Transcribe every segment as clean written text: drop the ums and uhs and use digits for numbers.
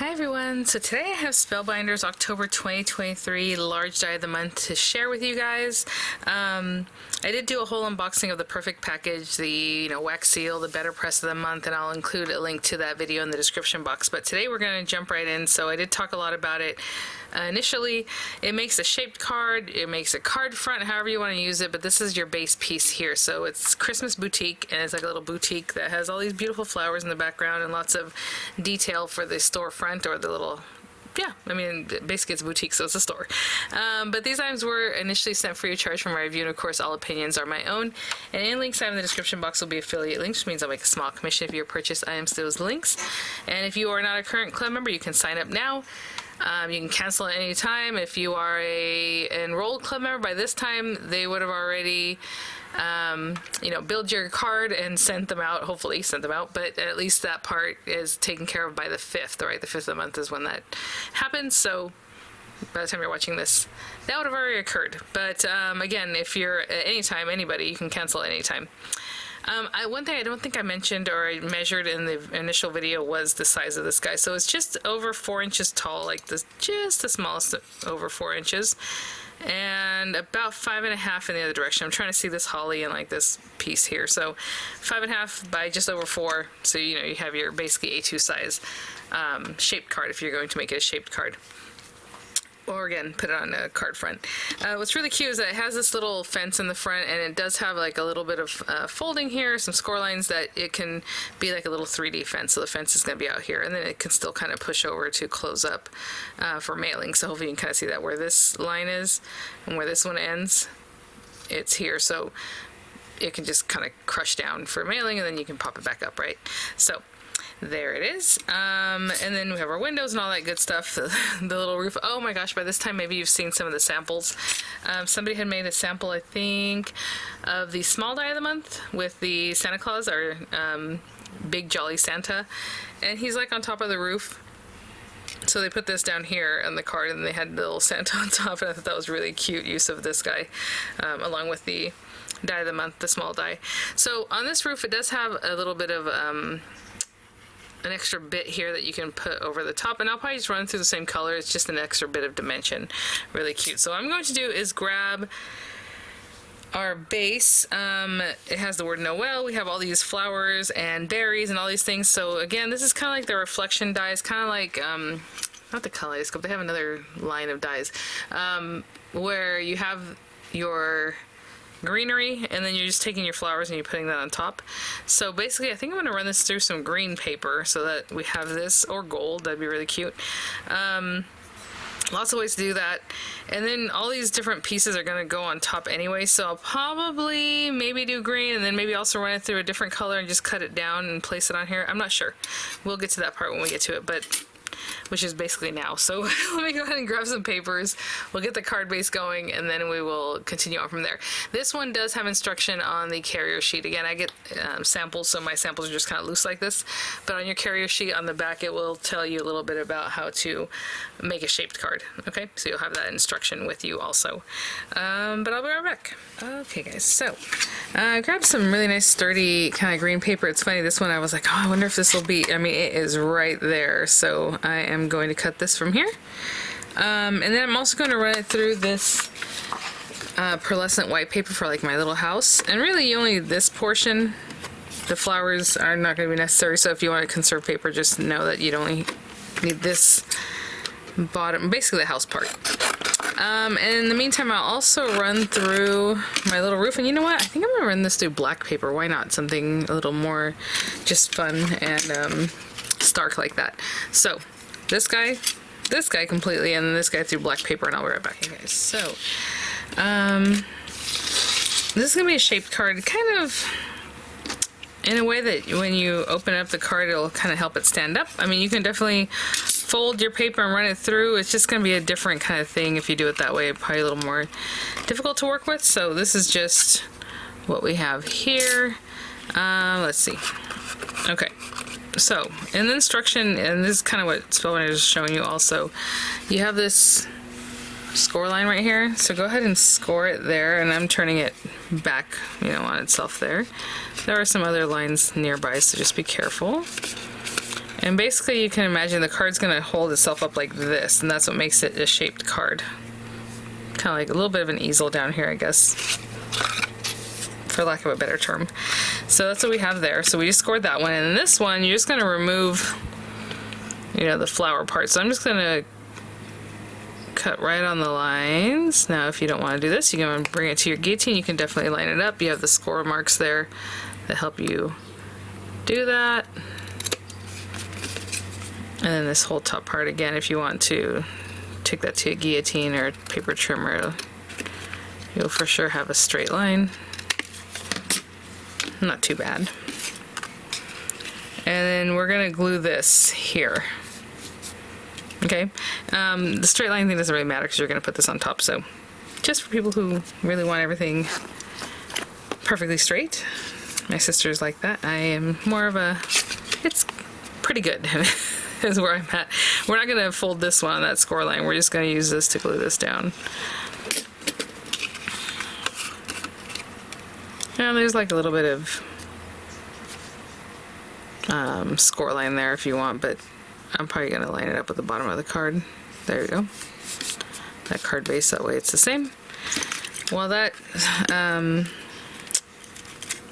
Hi everyone, so today I have Spellbinders October 2023 large die of the month to share with you guys. I did do a whole unboxing of the perfect package, the wax seal, the better press of the month, and I'll include a link to that video in the description box. But today we're going to jump right in. So I did talk a lot about it. Initially, it makes a shaped card, it makes a card front, however you want to use it, but this is your base piece here. So it's Christmas boutique, and it's like a little boutique that has all these beautiful flowers in the background and lots of detail for the storefront or the little, yeah, I mean, basically it's a boutique, so it's a store. But these items were initially sent free of charge from my review, and of course all opinions are my own. And any links I have in the description box will be affiliate links, which means I'll make a small commission if you purchase items to those links. And if you are not a current club member, you can sign up now. You can cancel at any time. If you are a enrolled club member, by this time they would have already build your card and sent them out, hopefully sent them out, but at least that part is taken care of by the 5th, right? The 5th of the month is when that happens, so by the time you're watching this, that would have already occurred. But again, if you're at any time, anybody, you can cancel at any time. One thing I don't think I mentioned or I measured in the initial video was the size of this guy. So it's just over 4 inches tall, like this, just the smallest, over 4 inches, and about 5.5 in the other direction. I'm trying to see this holly and like this piece here. So 5.5 by just over 4. So you have your basically A2 size shaped card if you're going to make it a shaped card. Or again, put it on a card front. What's really cute is that it has this little fence in the front, and it does have like a little bit of folding here, some score lines that it can be like a little 3D fence. So the fence is going to be out here, and then it can still kind of push over to close up for mailing. So hopefully you can kind of see that where this line is and where this one ends, it's here. So it can just kind of crush down for mailing, and then you can pop it back up, right? So there it is. And then we have our windows and all that good stuff. The little roof. Oh my gosh, by this time maybe you've seen some of the samples. Somebody had made a sample, I think, of the small die of the month with the Santa Claus, or big jolly Santa, and he's like on top of the roof. So they put this down here on the card, and they had the little Santa on top, and I thought that was really cute use of this guy, along with the die of the month, the small die. So on this roof, it does have a little bit of an extra bit here that you can put over the top, and I'll probably just run through the same color. It's just an extra bit of dimension. Really cute. So what I'm going to do is grab our base. It has the word Noel. We have all these flowers and berries and all these things. So again, this is kind of like the reflection dies, kind of like not the kaleidoscope, they have another line of dies, where you have your greenery, and then you're just taking your flowers and you're putting that on top. So basically I think I'm going to run this through some green paper so that we have this, or gold, that'd be really cute. Lots of ways to do that, and then all these different pieces are going to go on top anyway, so I'll probably maybe do green, and then maybe also run it through a different color and just cut it down and place it on here. I'm not sure. We'll get to that part when we get to it, but which is basically now. So let me go ahead and grab some papers. We'll get the card base going, and then we will continue on from there. This one does have instruction on the carrier sheet. Again, I get samples, so my samples are just kind of loose like this. But on your carrier sheet on the back, it will tell you a little bit about how to make a shaped card. Okay, so you'll have that instruction with you also. But I'll be right back. Okay, guys, so I grabbed some really nice sturdy kind of green paper. It's funny, this one I was like, oh, I wonder if this will be, I mean, it is right there. So I am going to cut this from here. And then I'm also going to run it through this pearlescent white paper for like my little house. And really only this portion, the flowers are not going to be necessary. So if you want to conserve paper, just know that you'd only need this bottom, basically the house part. And in the meantime, I'll also run through my little roof, and you know what? I think I'm gonna run this through black paper. Why not? Something a little more just fun and stark like that. So this guy completely, and then this guy through black paper, and I'll be right back. Okay, guys, so this is gonna be a shaped card, kind of in a way that when you open up the card, it'll kind of help it stand up. I mean, you can definitely fold your paper and run it through. It's just going to be a different kind of thing if you do it that way. Probably a little more difficult to work with. So this is just what we have here. Let's see. Okay. So in the instruction, and this is kind of what Spellbinders is showing you also, you have this score line right here. So go ahead and score it there, and I'm turning it back, on itself there. There are some other lines nearby, so just be careful. And basically you can imagine the card's going to hold itself up like this, and that's what makes it a shaped card. Kind of like a little bit of an easel down here, I guess, for lack of a better term. So that's what we have there. So we just scored that one, and in this one you're just going to remove, you know, the flower part. So I'm just going to cut right on the lines. Now if you don't want to do this, you can bring it to your guillotine. You can definitely line it up. You have the score marks there that help you do that. And then this whole top part again, if you want to take that to a guillotine or a paper trimmer, you'll for sure have a straight line. Not too bad. And then we're gonna glue this here. Okay, the straight line thing doesn't really matter because you're gonna put this on top, so just for people who really want everything perfectly straight. My sister's like that. I am more of a, it's pretty good. Is where I'm at. We're not gonna fold this one on that score line. We're just gonna use this to glue this down. Now there's like a little bit of score line there if you want, but I'm probably gonna line it up with the bottom of the card. There you go. That card base, that way it's the same. While that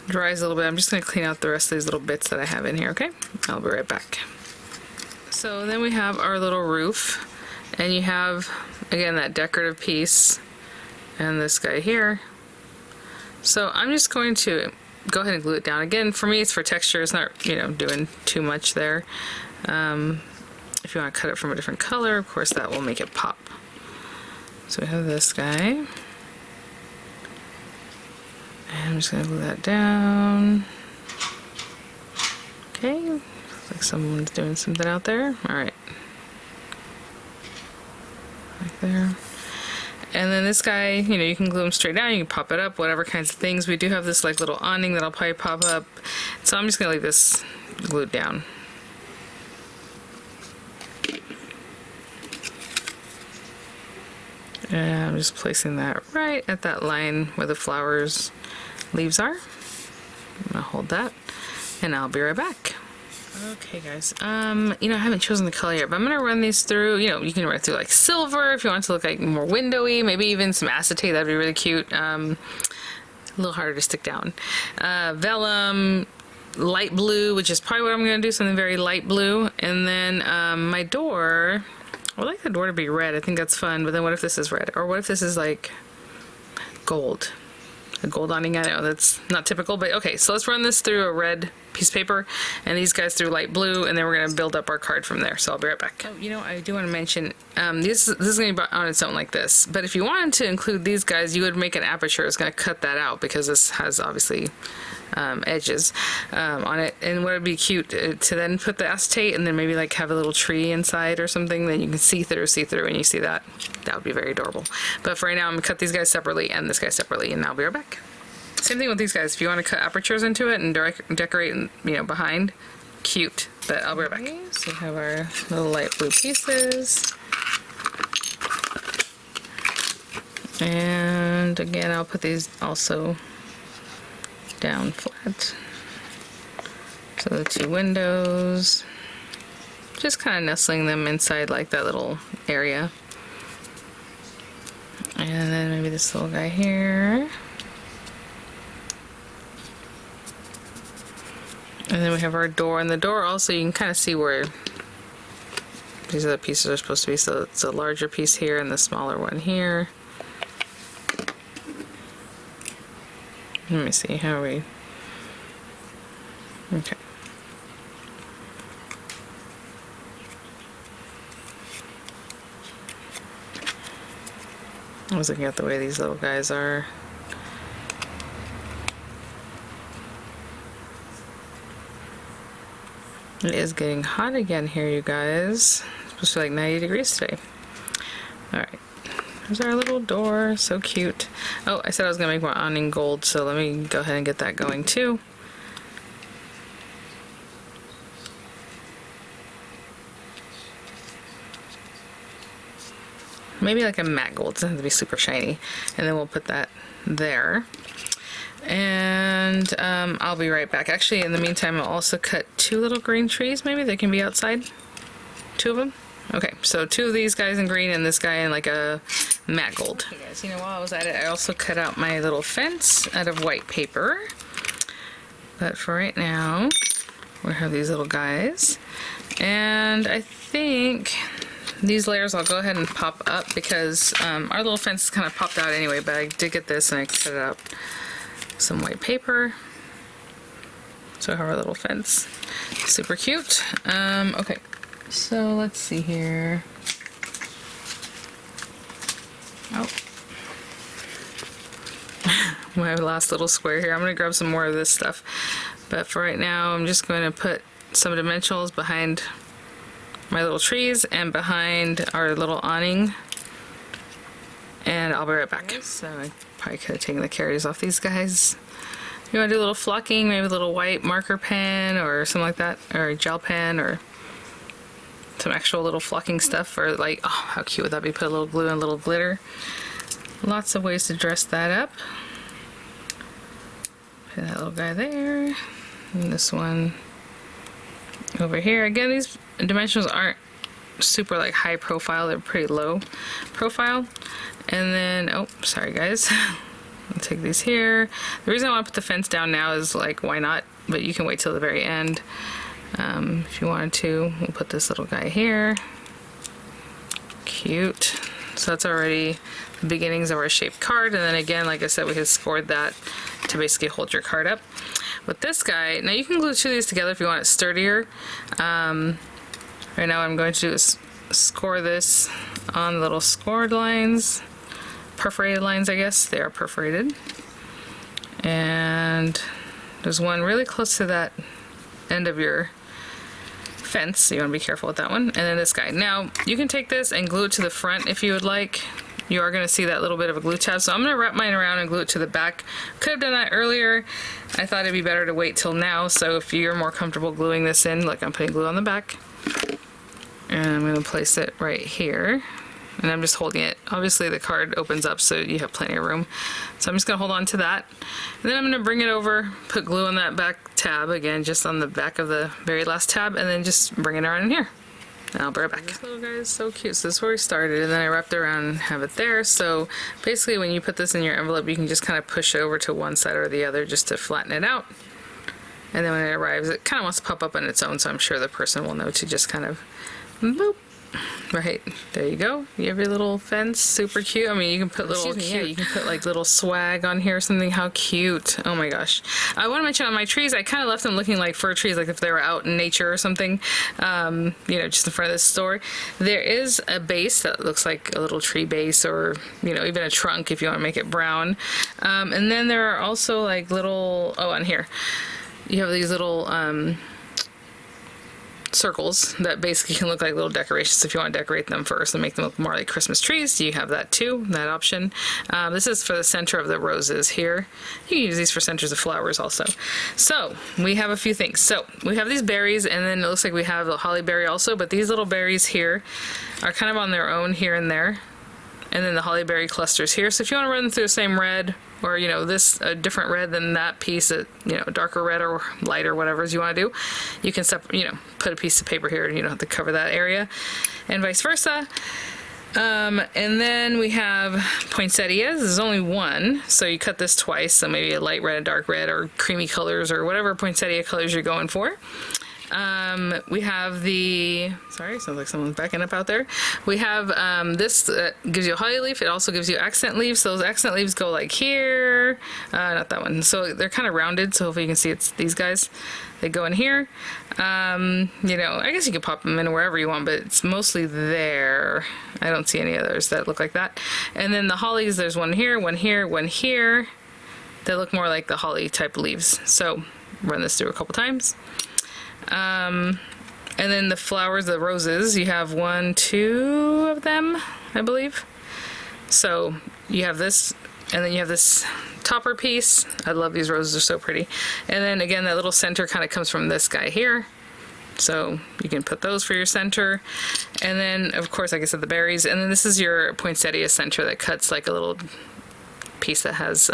dries a little bit, I'm just gonna clean out the rest of these little bits that I have in here, okay? I'll be right back. So then we have our little roof, and you have, again, that decorative piece and this guy here. So I'm just going to go ahead and glue it down. Again, for me, it's for texture. It's not, you know, doing too much there. If you want to cut it from a different color, of course, that will make it pop. So we have this guy. And I'm just going to glue that down. Okay. Looks like someone's doing something out there. Alright. Right there. And then this guy, you know, you can glue him straight down, you can pop it up, whatever kinds of things. We do have this like little awning that'll probably pop up. So I'm just gonna leave this glued down. And I'm just placing that right at that line where the flowers leaves are. I'm gonna hold that and I'll be right back. Okay guys, you know, I haven't chosen the color yet, but I'm gonna run these through. You know, you can run it through like silver if you want it to look like more windowy, maybe even some acetate, that'd be really cute. A little harder to stick down. Vellum, light blue, which is probably what I'm gonna do, something very light blue. And then my door, I would like the door to be red. I think that's fun, but then what if this is red? Or what if this is like gold? A gold awning, I know that's not typical, but okay, so let's run this through a red piece of paper and these guys through light blue, and then we're gonna build up our card from there. So I'll be right back. Oh, you know, I do want to mention, this is gonna be on its own like this, but if you wanted to include these guys, you would make an aperture. It's gonna cut that out because this has obviously edges on it, and what would be cute to then put the acetate and then maybe like have a little tree inside or something, then you can see through and you see that. That would be very adorable. But for right now, I'm gonna cut these guys separately and this guy separately, and I'll be right back. Same thing with these guys. If you want to cut apertures into it and decorate, you know, behind, cute. But I'll be right back. Okay, so we have our little light blue pieces. And again, I'll put these also down flat. So the two windows, just kind of nestling them inside like that little area. And then maybe this little guy here. And then we have our door, and the door also, you can kind of see where these other pieces are supposed to be. So it's a larger piece here and the smaller one here. Let me see, how are we? Okay. I was looking at the way these little guys are. It is getting hot again here, you guys. It's supposed to be like 90 degrees today. Alright. There's our little door. So cute. Oh, I said I was going to make my awning gold, so let me go ahead and get that going too. Maybe like a matte gold. It doesn't have to be super shiny. And then we'll put that there. And I'll be right back. Actually, in the meantime, I'll also cut 2 little green trees. Maybe they can be outside. 2 of them. Okay, so 2 of these guys in green and this guy in like a matte gold. Okay, guys, you know, while I was at it, I also cut out my little fence out of white paper. But for right now, we have these little guys. And I think these layers I'll go ahead and pop up because our little fence kind of popped out anyway, but I did get this and I cut out some white paper. So I have our little fence. Super cute. Okay, so let's see here. Oh. My last little square here. I'm going to grab some more of this stuff. But for right now, I'm just going to put some dimensionals behind my little trees and behind our little awning. And I'll be right back. So I probably could have taken the carries off these guys. You want to do a little flocking, maybe a little white marker pen or something like that, or a gel pen, or some actual little flocking stuff, or like, oh, how cute would that be? Put a little glue and a little glitter. Lots of ways to dress that up. Put that little guy there, and this one over here. Again, these dimensionals aren't super like high profile, they're pretty low profile. And then, oh, sorry guys. I'll take these here. The reason I want to put the fence down now is like, why not? But you can wait till the very end. If you wanted to, we'll put this little guy here. Cute. So that's already the beginnings of our shaped card. And then again, like I said, we have scored that to basically hold your card up. With this guy, now you can glue 2 of these together if you want it sturdier. Right now what I'm going to do is score this on the little scored lines. Perforated lines, I guess. They are perforated. And there's one really close to that end of your fence, so you want to be careful with that one. And then this guy. Now, you can take this and glue it to the front if you would like. You are going to see that little bit of a glue tab, so I'm going to wrap mine around and glue it to the back. Could have done that earlier. I thought it'd be better to wait till now, so if you're more comfortable gluing this in, look, I'm putting glue on the back. And I'm going to place it right here. And I'm just holding it. Obviously the card opens up so you have plenty of room. So I'm just going to hold on to that. And then I'm going to bring it over, put glue on that back tab, again, just on the back of the very last tab, and then just bring it around in here. And I'll be right back. This little guy is so cute. So this is where we started, and then I wrapped it around and have it there. So basically when you put this in your envelope, you can just kind of push it over to one side or the other just to flatten it out. And then when it arrives, it kind of wants to pop up on its own, so I'm sure the person will know to just kind of boop. Right, there you go. You have your little fence, super cute. I mean, you can put little cute. Yeah, you can put like little swag on here or something. How cute. Oh my gosh. I want to mention on my trees, I kind of left them looking like fir trees, like if they were out in nature or something, you know, just in front of the store. There is a base that looks like a little tree base, or, you know, even a trunk if you want to make it brown. And then there are also like little, oh, on here, you have these little, circles that basically can look like little decorations. If you want to decorate them first and make them look more like Christmas trees, you have that too, that option. This is for the center of the roses here. You can use these for centers of flowers also. So we have a few things. So we have these berries, and then it looks like we have a holly berry also, but these little berries here are kind of on their own here and there. And then the holly berry clusters here. So if you want to run them through the same red, or, you know, this a different red than that piece, you know, darker red or lighter, whatever you want to do, you can you know, put a piece of paper here and you don't have to cover that area, and vice versa. And then we have poinsettias. There's only one, so you cut this twice, so maybe a light red, a dark red, or creamy colors, or whatever poinsettia colors you're going for. We have the, sorry, sounds like someone's backing up out there. We have this gives you a holly leaf. It also gives you accent leaves. So those accent leaves go like here, not that one. So they're kind of rounded, so hopefully you can see it's these guys. They go in here. You know, I guess you could pop them in wherever you want, but it's mostly there. I don't see any others that look like that. And then the hollies, there's one here, one here, one here. They look more like the holly type leaves. So run this through a couple times. And then the flowers, the roses, you have 1, 2 of them, I believe. So you have this, and then you have this topper piece. I love these roses, they're so pretty. And then again, that little center kind of comes from this guy here. So you can put those for your center. And then, of course, like I said, the berries. And then this is your poinsettia center that cuts like a little piece that has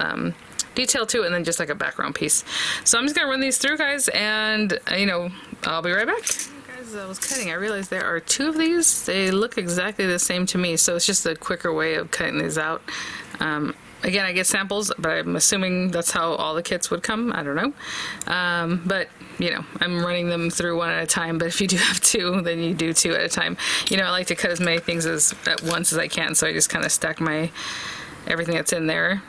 detail to it, and then just like a background piece. So I'm just gonna run these through, guys, and I'll be right back. Guys, as I was cutting, I realized there are 2 of these. They look exactly the same to me, so it's just a quicker way of cutting these out. Again, I get samples, but I'm assuming that's how all the kits would come. I don't know. But, I'm running them through one at a time. But if you do have 2, then you do 2 at a time. I like to cut as many things at once as I can. So I just kind of stack everything that's in there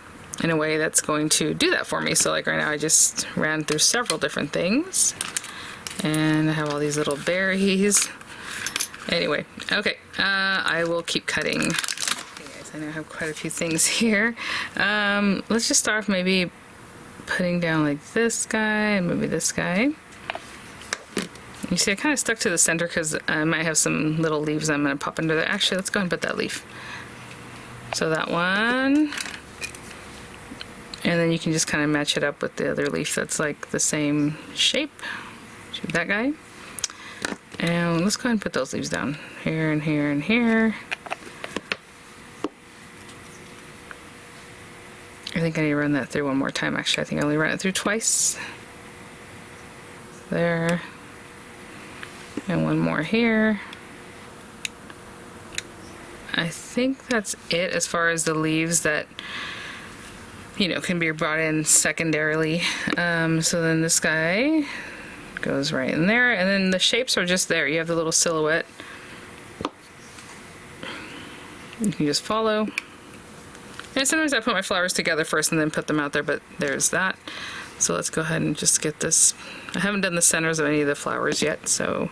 in a way that's going to do that for me. So like right now, I just ran through several different things. And I have all these little berries. Anyway, okay. I will keep cutting. I know I have quite a few things here. Let's just start off maybe putting down like this guy and maybe this guy. You see I kind of stuck to the center because I might have some little leaves I'm going to pop under there. Actually, let's go ahead and put that leaf. So that one. And then you can just kind of match it up with the other leaf that's like the same shape. That guy. And let's go ahead and put those leaves down here and here and here. I think I need to run that through one more time. Actually, I think I only ran it through twice. There. And one more here. I think that's it as far as the leaves that, can be brought in secondarily. So then this guy goes right in there. And then the shapes are just there. You have the little silhouette. You can just follow. And sometimes I put my flowers together first and then put them out there, but there's that. So let's go ahead and just get this. I haven't done the centers of any of the flowers yet, so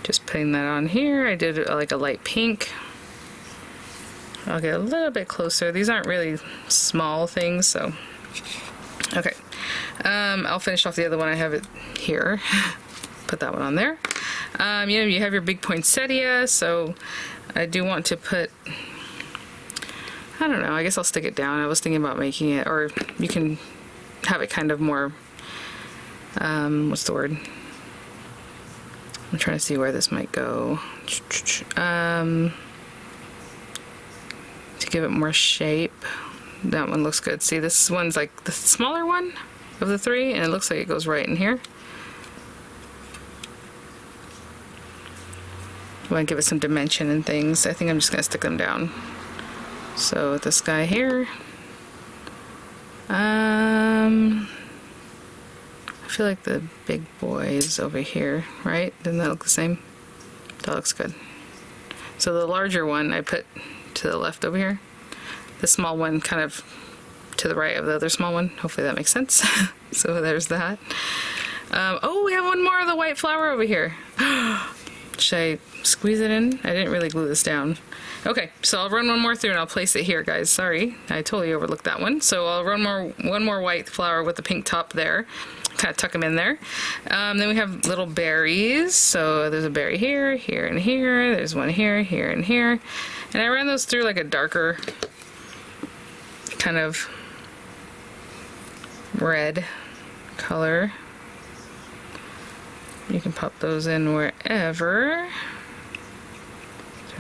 just putting that on here. I did like a light pink. I'll get a little bit closer. These aren't really small things, so okay. I'll finish off the other one. I have it here. Put that one on there. You have your big poinsettia, so I do want to put, I don't know, I guess I'll stick it down. I was thinking about making it, or you can have it kind of more, what's the word? I'm trying to see where this might go. To give it more shape. That one looks good. See, this one's like the smaller one of the 3, and it looks like it goes right in here. I want to give it some dimension and things. I think I'm just going to stick them down. So this guy here, I feel like the big boy is over here, right? Doesn't that look the same? That looks good. So the larger one I put to the left over here. The small one kind of to the right of the other small one. Hopefully that makes sense. So there's that. Oh, we have one more of the white flower over here. Should I squeeze it in? I didn't really glue this down. Okay, so I'll run one more through and I'll place it here, guys. Sorry, I totally overlooked that one. So I'll run one more white flower with the pink top there. Kind of tuck them in there. Then we have little berries. So there's a berry here, here, and here. There's one here, here, and here. And I ran those through like a darker kind of red color. You can pop those in wherever.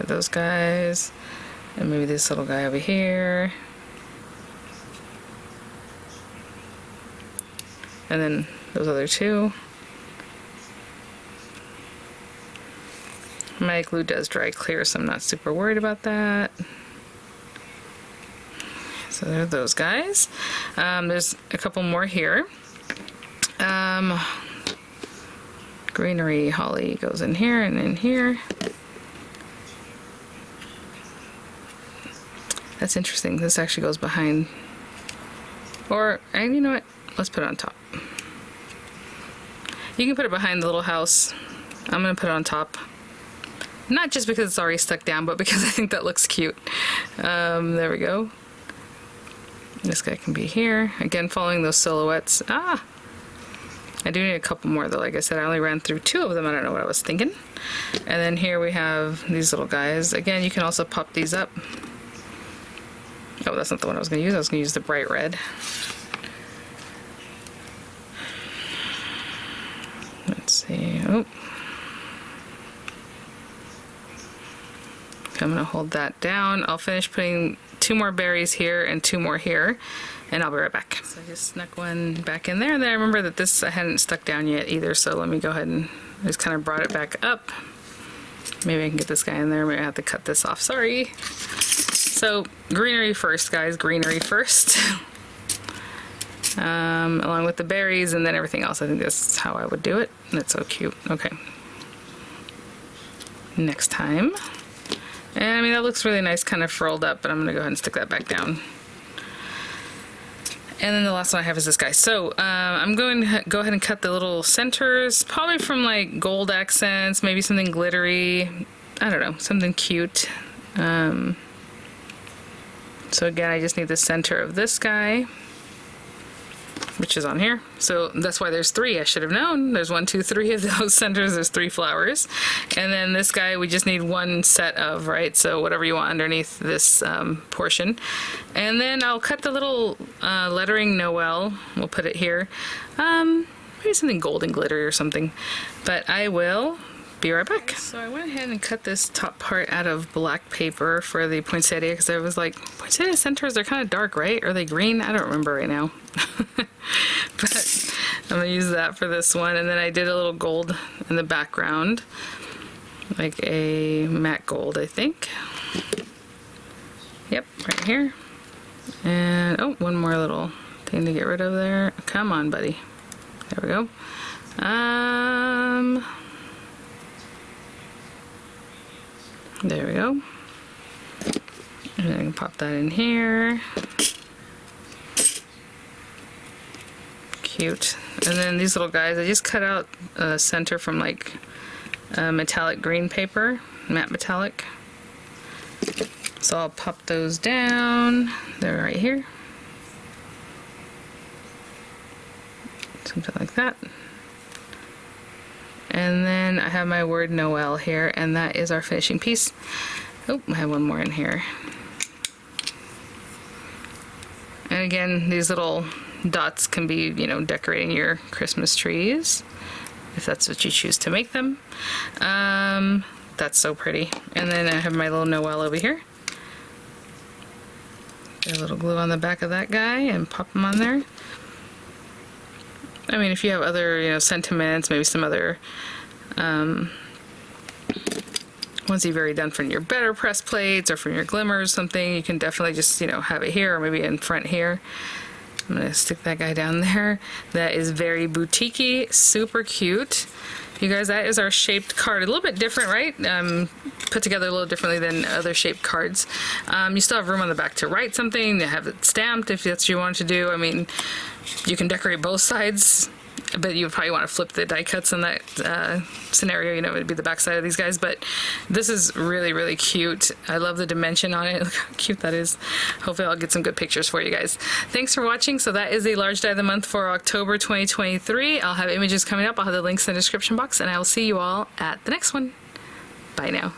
Those guys, and maybe this little guy over here, and then those other 2. My glue does dry clear, so I'm not super worried about that. So there are those guys. There's a couple more here. Greenery holly goes in here and in here. That's interesting. This actually goes behind. And you know what? Let's put it on top. You can put it behind the little house. I'm going to put it on top. Not just because it's already stuck down, but because I think that looks cute. There we go. This guy can be here. Again, following those silhouettes. I do need a couple more though. Like I said, I only ran through 2 of them. I don't know what I was thinking. And then here we have these little guys. Again, you can also pop these up. Oh, that's not the one I was going to use. I was going to use the bright red. Let's see. Oh. I'm gonna hold that down. I'll finish putting 2 more berries here and 2 more here, and I'll be right back. So I just snuck one back in there, and then I remember that this I hadn't stuck down yet either, so let me go ahead and just kind of brought it back up. Maybe I can get this guy in there. Maybe I have to cut this off, sorry. So greenery first, guys, greenery first. Along with the berries and then everything else. I think that's how I would do it. That's so cute. Okay. Next time. And I mean, that looks really nice, kind of furled up, but I'm gonna go ahead and stick that back down. And then the last one I have is this guy. So I'm going to go ahead and cut the little centers, probably from like gold accents, maybe something glittery. I don't know, something cute. So again, I just need the center of this guy, which is on here. So that's why there's 3. I should have known. There's 1, 2, 3 of those centers. There's 3 flowers. And then this guy, we just need 1 set of, right? So whatever you want underneath this portion. And then I'll cut the little lettering Noel. We'll put it here. Maybe something gold and glittery or something. But I will be right back. So I went ahead and cut this top part out of black paper for the poinsettia, because I was like, poinsettia centers, they're kind of dark, right? Are they green? I don't remember right now. But I'm gonna use that for this one. And then I did a little gold in the background, like a matte gold, I think. Yep, right here. And oh, one more little thing to get rid of there. Come on, buddy. There we go. There we go. And I can pop that in here. Cute. And then these little guys, I just cut out a center from like metallic green paper, matte metallic. So I'll pop those down. They're right here. Something like that. And then I have my word Noel here, and that is our finishing piece. Oh, I have one more in here. And again, these little dots can be, you know, decorating your Christmas trees, if that's what you choose to make them. That's so pretty. And then I have my little Noel over here. Get a little glue on the back of that guy and pop them on there. I mean, if you have other, you know, sentiments, maybe some other ones you've already done from your better press plates or from your glimmers, something, you can definitely just, you know, have it here or maybe in front here. I'm gonna stick that guy down there. That is very boutique-y, super cute. You guys, that is our shaped card. A little bit different, right? Put together a little differently than other shaped cards. You still have room on the back to write something, to have it stamped if that's what you want to do. I mean, you can decorate both sides, but you would probably want to flip the die cuts in that scenario, you know, it would be the back side of these guys. But this is really, really cute. I love the dimension on it. Look how cute that is. Hopefully I'll get some good pictures for you guys. Thanks for watching. So that is the large die of the month for October 2023. I'll have images coming up. I'll have the links in the description box, and I will see you all at the next one. Bye now.